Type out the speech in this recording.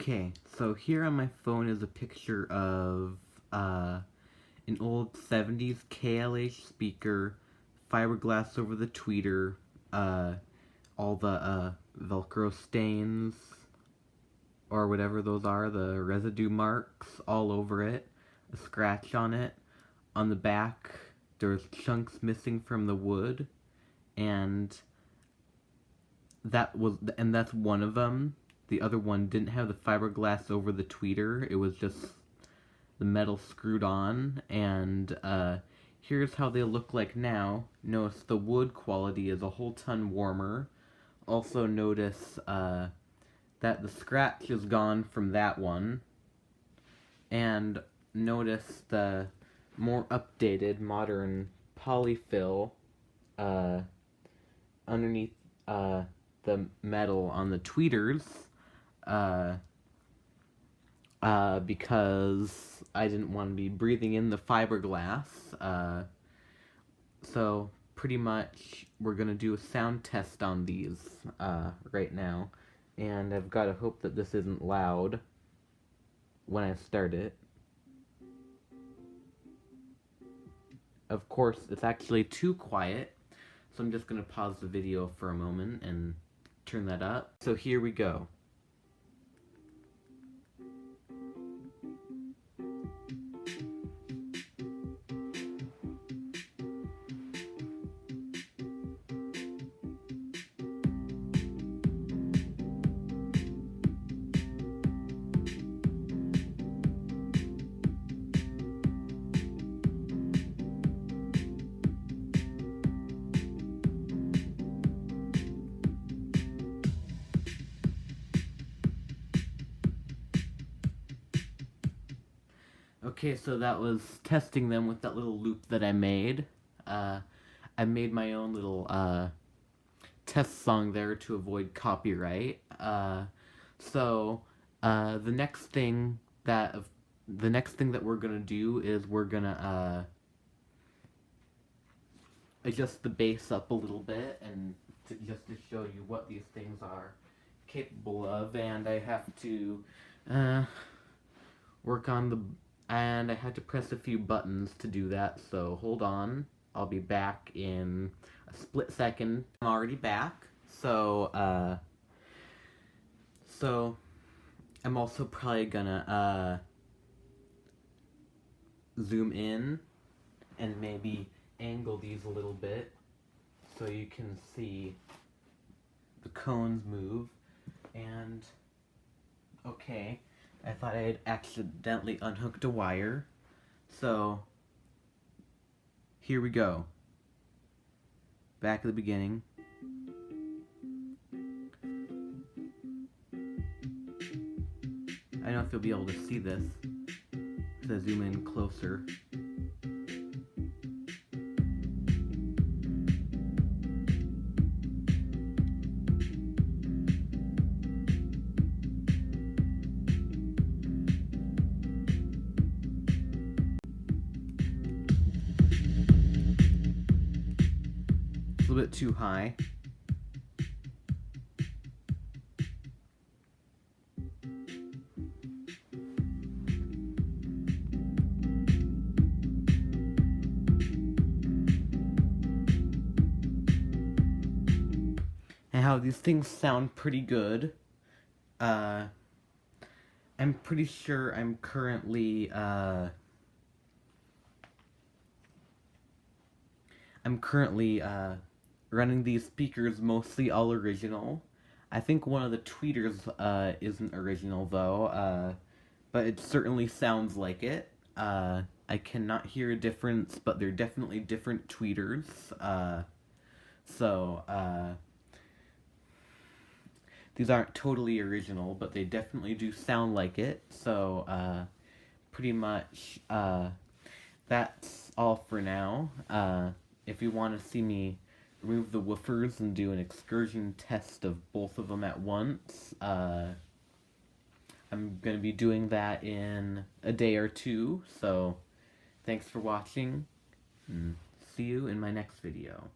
Okay, so here on my phone is a picture of an old 70s KLH speaker, fiberglass over the tweeter, all the Velcro stains, or whatever those are, the residue marks all over it, a scratch on it. On the back, there's chunks missing from the wood, and that's one of them. The other one didn't have the fiberglass over the tweeter. It was just the metal screwed on, and here's how they look like now. Notice the wood quality is a whole ton warmer. Also notice that the scratch is gone from that one. And notice the more updated, modern polyfill underneath the metal on the tweeters, because I didn't want to be breathing in the fiberglass. So pretty much we're gonna do a sound test on these right now, and I've got to hope that this isn't loud when I start it. Of course, it's actually too quiet, so I'm just gonna pause the video for a moment and turn that up. So here we go. Okay, so that was testing them with that little loop that I made. I made my own little test song there to avoid copyright. So the next thing that we're gonna do is we're gonna adjust the bass up a little bit, and just to show you what these things are capable of. And I have to work on and I had to press a few buttons to do that, so hold on. I'll be back in a split second. I'm already back, so I'm also probably gonna zoom in and maybe angle these a little bit so you can see the cones move. And okay, I thought I had accidentally unhooked a wire, so here we go. Back at the beginning. I don't know if you'll be able to see this as I zoom in closer. A little bit too high. And how these things sound pretty good. I'm pretty sure I'm currently running these speakers mostly all original. I think one of the tweeters isn't original though, but it certainly sounds like it. I cannot hear a difference, but they're definitely different tweeters. These aren't totally original, but they definitely do sound like it. So pretty much that's all for now. If you want to see me remove the woofers and do an excursion test of both of them at once, I'm going to be doing that in a day or two. So thanks for watching, and see you in my next video.